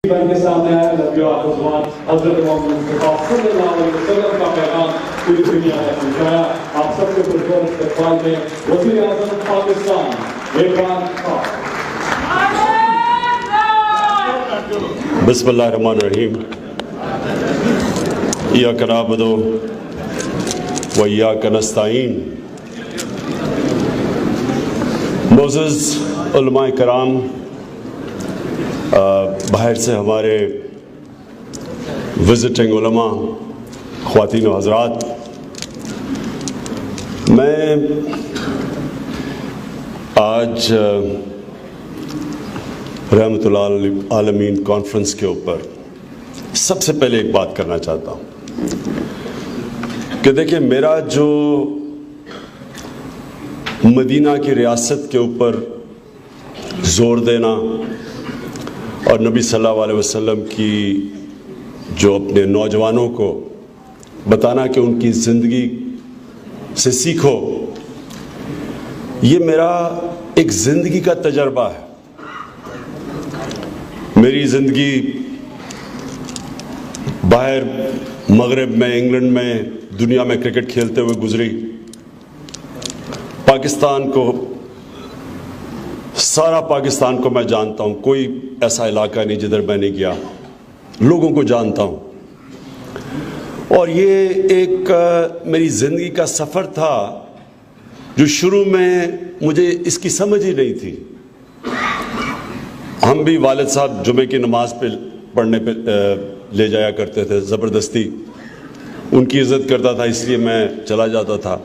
کے سامنے آیا نبی آسمان حضرت محمد مصطفیٰ صلی اللہ علیہ وسلم کا پیغام پوری دنیا میں پہنچایا. آپ سب کے پرزور استقبال میں وزیر اعظم پاکستان عمران خان. بسم اللہ الرحمن الرحیم. ایاک نعبد و ایاک نستعین. معزز علماء کرام، باہر سے ہمارے وزٹنگ علماء، خواتین و حضرات، میں آج رحمت اللہ عالمین کانفرنس کے اوپر سب سے پہلے ایک بات کرنا چاہتا ہوں کہ دیکھیں، میرا جو مدینہ کی ریاست کے اوپر زور دینا اور نبی صلی اللہ علیہ وسلم کی جو اپنے نوجوانوں کو بتانا کہ ان کی زندگی سے سیکھو، یہ میرا ایک زندگی کا تجربہ ہے. میری زندگی باہر مغرب میں، انگلینڈ میں، دنیا میں کرکٹ کھیلتے ہوئے گزری. پاکستان کو، سارا پاکستان کو میں جانتا ہوں. کوئی ایسا علاقہ نہیں جدھر میں نہیں گیا. لوگوں کو جانتا ہوں. اور یہ ایک میری زندگی کا سفر تھا جو شروع میں مجھے اس کی سمجھ ہی نہیں تھی. ہم بھی والد صاحب جمعے کی نماز پہ پڑھنے پہ لے جایا کرتے تھے زبردستی. ان کی عزت کرتا تھا اس لیے میں چلا جاتا تھا.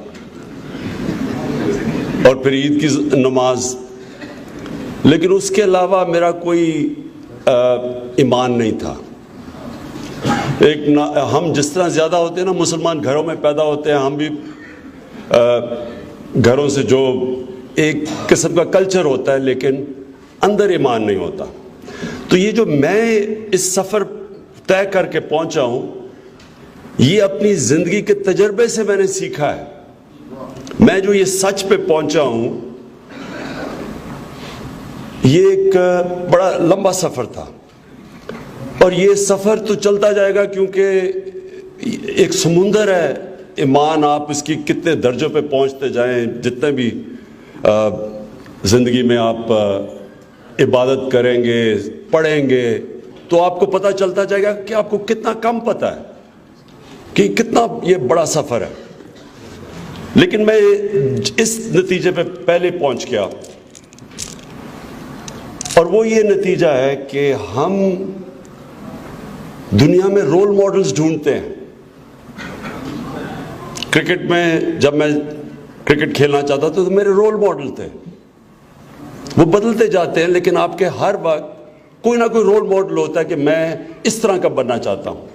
اور پھر عید کی نماز. لیکن اس کے علاوہ میرا کوئی ایمان نہیں تھا. ہم جس طرح زیادہ ہوتے ہیں نا، مسلمان گھروں میں پیدا ہوتے ہیں، ہم بھی گھروں سے جو ایک قسم کا کلچر ہوتا ہے، لیکن اندر ایمان نہیں ہوتا. تو یہ جو میں اس سفر طے کر کے پہنچا ہوں، یہ اپنی زندگی کے تجربے سے میں نے سیکھا ہے. میں جو یہ سچ پہ پہنچا ہوں، یہ ایک بڑا لمبا سفر تھا. اور یہ سفر تو چلتا جائے گا، کیونکہ ایک سمندر ہے. ایمان آپ اس کی کتنے درجوں پہ پہنچتے جائیں، جتنے بھی زندگی میں آپ عبادت کریں گے، پڑھیں گے، تو آپ کو پتہ چلتا جائے گا کہ آپ کو کتنا کم پتہ ہے کہ کتنا یہ بڑا سفر ہے. لیکن میں اس نتیجے پہ پہلے پہنچ گیا، اور وہ یہ نتیجہ ہے کہ ہم دنیا میں رول ماڈلز ڈھونڈتے ہیں. کرکٹ میں جب میں کرکٹ کھیلنا چاہتا تھا تو میرے رول ماڈل تھے. وہ بدلتے جاتے ہیں، لیکن آپ کے ہر وقت کوئی نہ کوئی رول ماڈل ہوتا ہے کہ میں اس طرح کا بننا چاہتا ہوں.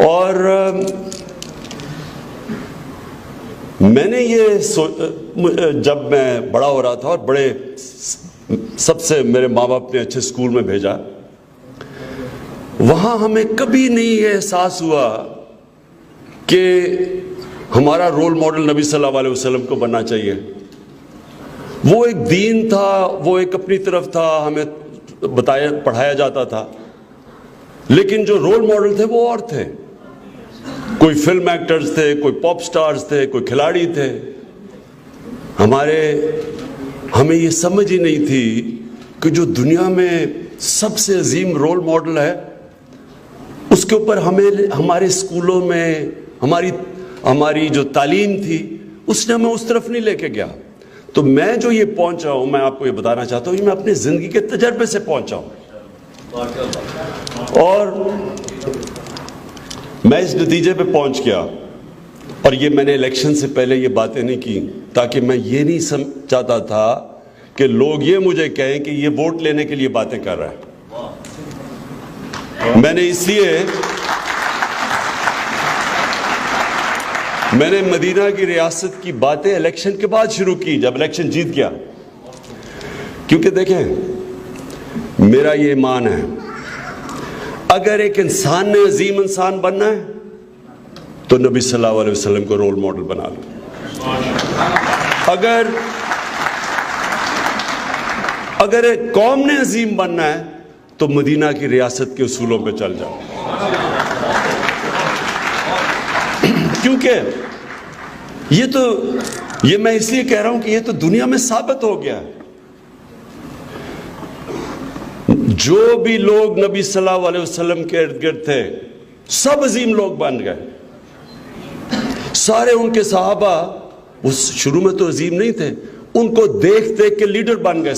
اور میں نے یہ جب میں بڑا ہو رہا تھا اور بڑے سب سے میرے ماں باپ نے اچھے اسکول میں بھیجا، وہاں ہمیں کبھی نہیں یہ احساس ہوا کہ ہمارا رول ماڈل نبی صلی اللہ علیہ وسلم کو بننا چاہیے. وہ ایک دین تھا، وہ ایک اپنی طرف تھا، ہمیں پڑھایا جاتا تھا. لیکن جو رول ماڈل تھے وہ اور تھے. کوئی فلم ایکٹرز تھے، کوئی پاپ سٹارز تھے، کوئی کھلاڑی تھے. ہمیں یہ سمجھ ہی نہیں تھی کہ جو دنیا میں سب سے عظیم رول ماڈل ہے، اس کے اوپر ہمارے اسکولوں میں ہماری جو تعلیم تھی، اس نے ہمیں اس طرف نہیں لے کے گیا. تو میں جو یہ پہنچا ہوں، میں آپ کو یہ بتانا چاہتا ہوں، یہ میں اپنی زندگی کے تجربے سے پہنچا ہوں. اور میں اس نتیجے پہ پہنچ گیا. اور یہ میں نے الیکشن سے پہلے یہ باتیں نہیں کی، تاکہ میں یہ نہیں چاہتا تھا کہ لوگ یہ مجھے کہیں کہ یہ ووٹ لینے کے لیے باتیں کر رہا ہے. میں نے اس لیے میں نے مدینہ کی ریاست کی باتیں الیکشن کے بعد شروع کی، جب الیکشن جیت گیا. کیونکہ دیکھیں، میرا یہ ایمان ہے، اگر ایک انسان نے عظیم انسان بننا ہے تو نبی صلی اللہ علیہ وسلم کو رول ماڈل بنا لو. اگر ایک قوم نے عظیم بننا ہے تو مدینہ کی ریاست کے اصولوں پہ چل جاؤ. کیونکہ یہ میں اس لیے کہہ رہا ہوں کہ یہ تو دنیا میں ثابت ہو گیا ہے. جو بھی لوگ نبی صلی اللہ علیہ وسلم کے ارد گرد تھے سب عظیم لوگ بن گئے. سارے ان کے صحابہ وہ شروع میں تو عظیم نہیں تھے، ان کو دیکھ دیکھ کے لیڈر بن گئے.